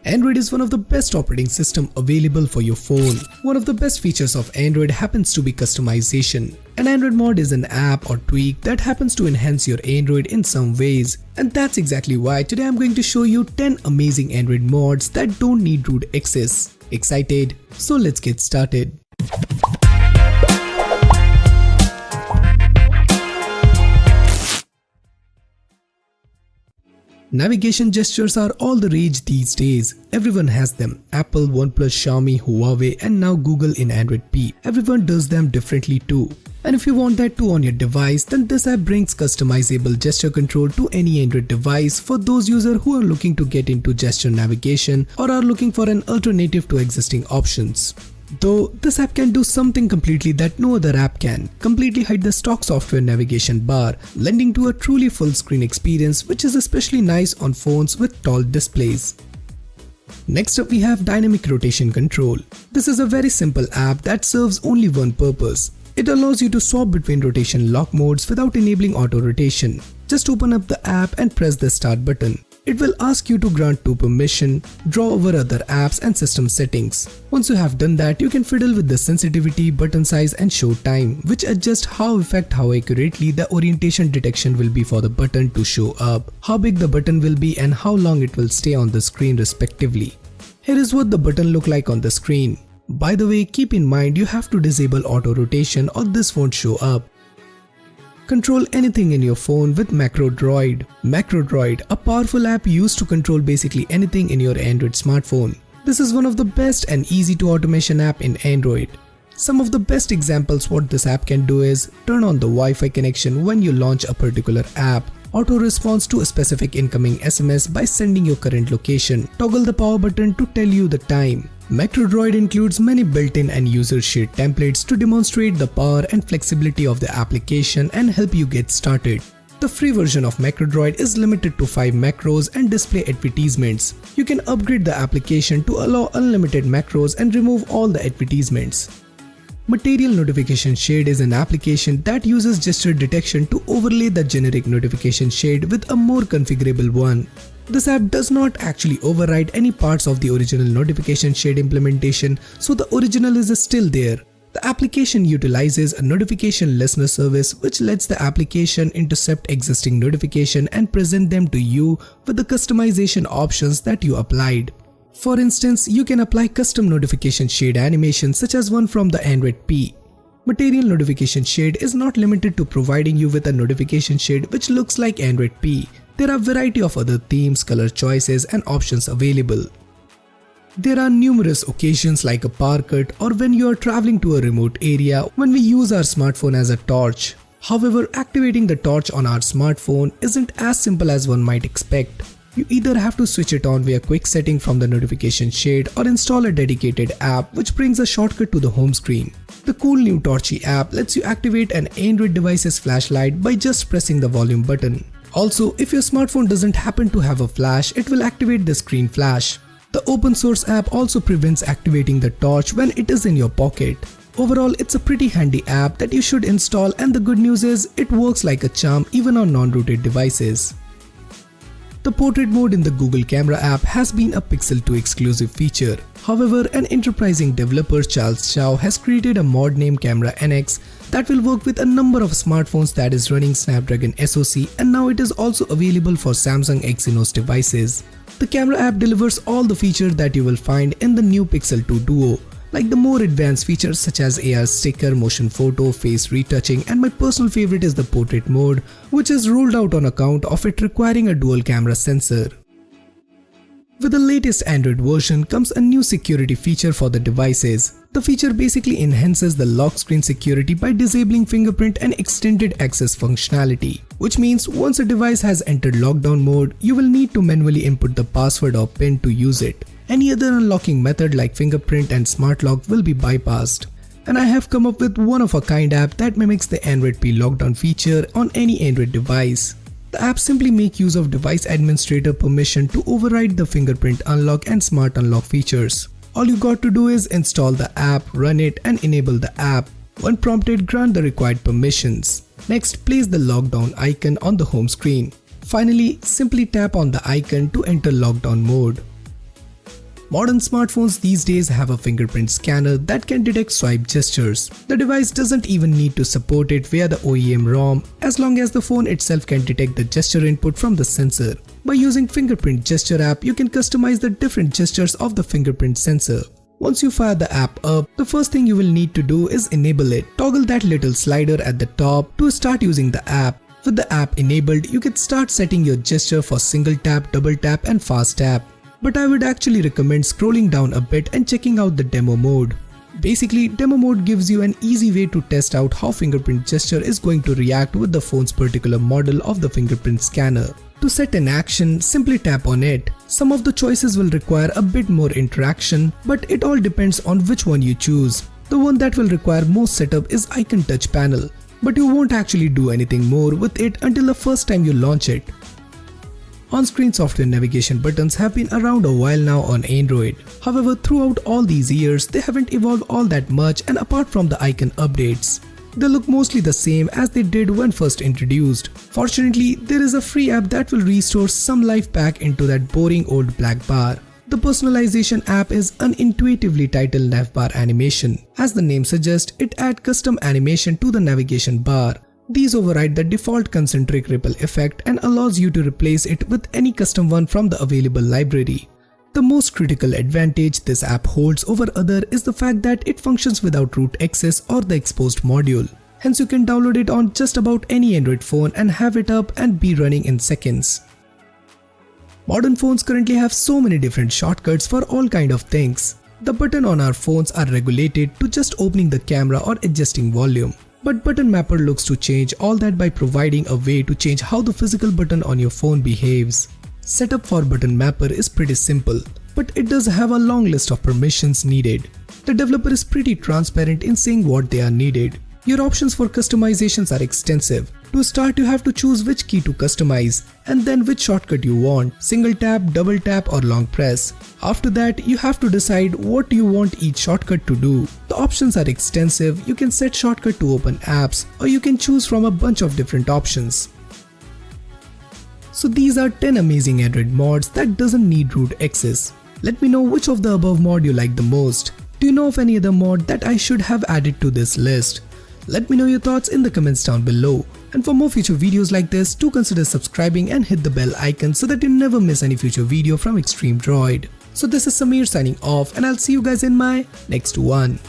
Android is one of the best operating systems available for your phone. One of the best features of Android happens to be customization. An Android mod is an app or tweak that happens to enhance your Android in some ways. And that's exactly why today I'm going to show you 10 amazing Android mods that don't need root access. Excited? So let's get started. Navigation gestures are all the rage these days. Everyone has them. Apple, OnePlus, Xiaomi, Huawei and now Google in Android P. Everyone does them differently too. And if you want that too on your device, then this app brings customizable gesture control to any Android device for those users who are looking to get into gesture navigation or are looking for an alternative to existing options. Though this app can do something completely that no other app can, completely hide the stock software navigation bar, lending to a truly full screen experience which is especially nice on phones with tall displays. Next up we have dynamic rotation control. This is a very simple app that serves only one purpose. It allows you to swap between rotation lock modes without enabling auto rotation. Just open up the app and press the start button. It will ask you to grant to permission, draw over other apps and system settings. Once you have done that, you can fiddle with the sensitivity, button size and show time, which adjust how accurately the orientation detection will be for the button to show up, how big the button will be and how long it will stay on the screen respectively. Here is what the button look like on the screen. By the way, keep in mind you have to disable auto rotation or this won't show up. Control anything in your phone with MacroDroid. MacroDroid, a powerful app used to control basically anything in your Android smartphone. This is one of the best and easy to automation app in Android. Some of the best examples what this app can do is turn on the Wi-Fi connection when you launch a particular app, auto response to a specific incoming SMS by sending your current location, toggle the power button to tell you the time. MacroDroid includes many built-in and user-shared templates to demonstrate the power and flexibility of the application and help you get started. The free version of MacroDroid is limited to 5 macros and display advertisements. You can upgrade the application to allow unlimited macros and remove all the advertisements. Material Notification Shade is an application that uses gesture detection to overlay the generic notification shade with a more configurable one. This app does not actually override any parts of the original notification shade implementation, so the original is still there. The application utilizes a notification listener service which lets the application intercept existing notification and present them to you with the customization options that you applied. For instance, you can apply custom notification shade animations such as one from the Android P. Material Notification Shade is not limited to providing you with a notification shade which looks like Android P. There are a variety of other themes, color choices and options available. There are numerous occasions like a power cut or when you are traveling to a remote area when we use our smartphone as a torch. However, activating the torch on our smartphone isn't as simple as one might expect. You either have to switch it on via quick setting from the notification shade or install a dedicated app which brings a shortcut to the home screen. The cool new Torchie app lets you activate an Android device's flashlight by just pressing the volume button. Also, if your smartphone doesn't happen to have a flash, it will activate the screen flash. The open source app also prevents activating the torch when it is in your pocket. Overall, it's a pretty handy app that you should install, and the good news is it works like a charm even on non-rooted devices. The portrait mode in the Google Camera app has been a Pixel 2 exclusive feature. However, an enterprising developer Charles Chow has created a mod named Camera NX that will work with a number of smartphones that is running Snapdragon SoC, and now it is also available for Samsung Exynos devices. The camera app delivers all the features that you will find in the new Pixel 2 Duo, like the more advanced features such as AR sticker, motion photo, face retouching, and my personal favorite is the portrait mode, which is rolled out on account of it requiring a dual camera sensor. With the latest Android version comes a new security feature for the devices. The feature basically enhances the lock screen security by disabling fingerprint and extended access functionality, which means once a device has entered lockdown mode, you will need to manually input the password or PIN to use it. Any other unlocking method like fingerprint and smart lock will be bypassed. And I have come up with one-of-a-kind app that mimics the Android P lockdown feature on any Android device. The app simply makes use of device administrator permission to override the fingerprint unlock and smart unlock features. All you got to do is install the app, run it and enable the app. When prompted, grant the required permissions. Next, place the lockdown icon on the home screen. Finally, simply tap on the icon to enter lockdown mode. Modern smartphones these days have a fingerprint scanner that can detect swipe gestures. The device doesn't even need to support it via the OEM ROM as long as the phone itself can detect the gesture input from the sensor. By using Fingerprint Gesture app, you can customize the different gestures of the fingerprint sensor. Once you fire the app up, the first thing you will need to do is enable it. Toggle that little slider at the top to start using the app. With the app enabled, you can start setting your gesture for single tap, double tap and fast tap. But I would actually recommend scrolling down a bit and checking out the demo mode. Basically, demo mode gives you an easy way to test out how fingerprint gesture is going to react with the phone's particular model of the fingerprint scanner. To set an action, simply tap on it. Some of the choices will require a bit more interaction, but it all depends on which one you choose. The one that will require most setup is Icon Touch Panel, but you won't actually do anything more with it until the first time you launch it. On-screen software navigation buttons have been around a while now on Android. However, throughout all these years, they haven't evolved all that much, and apart from the icon updates, they look mostly the same as they did when first introduced. Fortunately, there is a free app that will restore some life back into that boring old black bar. The personalization app is unintuitively titled Navbar animation. As the name suggests, it adds custom animation to the navigation bar. These override the default concentric ripple effect and allows you to replace it with any custom one from the available library. The most critical advantage this app holds over other is the fact that it functions without root access or the exposed module. Hence you can download it on just about any Android phone and have it up and be running in seconds. Modern phones currently have so many different shortcuts for all kind of things. The buttons on our phones are regulated to just opening the camera or adjusting volume. But Button Mapper looks to change all that by providing a way to change how the physical button on your phone behaves. Setup for Button Mapper is pretty simple, but it does have a long list of permissions needed. The developer is pretty transparent in saying what they are needed. Your options for customizations are extensive. To start, you have to choose which key to customize and then which shortcut you want, single tap, double tap or long press. After that, you have to decide what you want each shortcut to do. The options are extensive. You can set shortcut to open apps or you can choose from a bunch of different options. So these are 10 amazing Android mods that doesn't need root access. Let me know which of the above mod you like the most. Do you know of any other mod that I should have added to this list? Let me know your thoughts in the comments down below. And for more future videos like this, do consider subscribing and hit the bell icon so that you never miss any future video from Extreme Droid. So this is Samir signing off and I'll see you guys in my next one.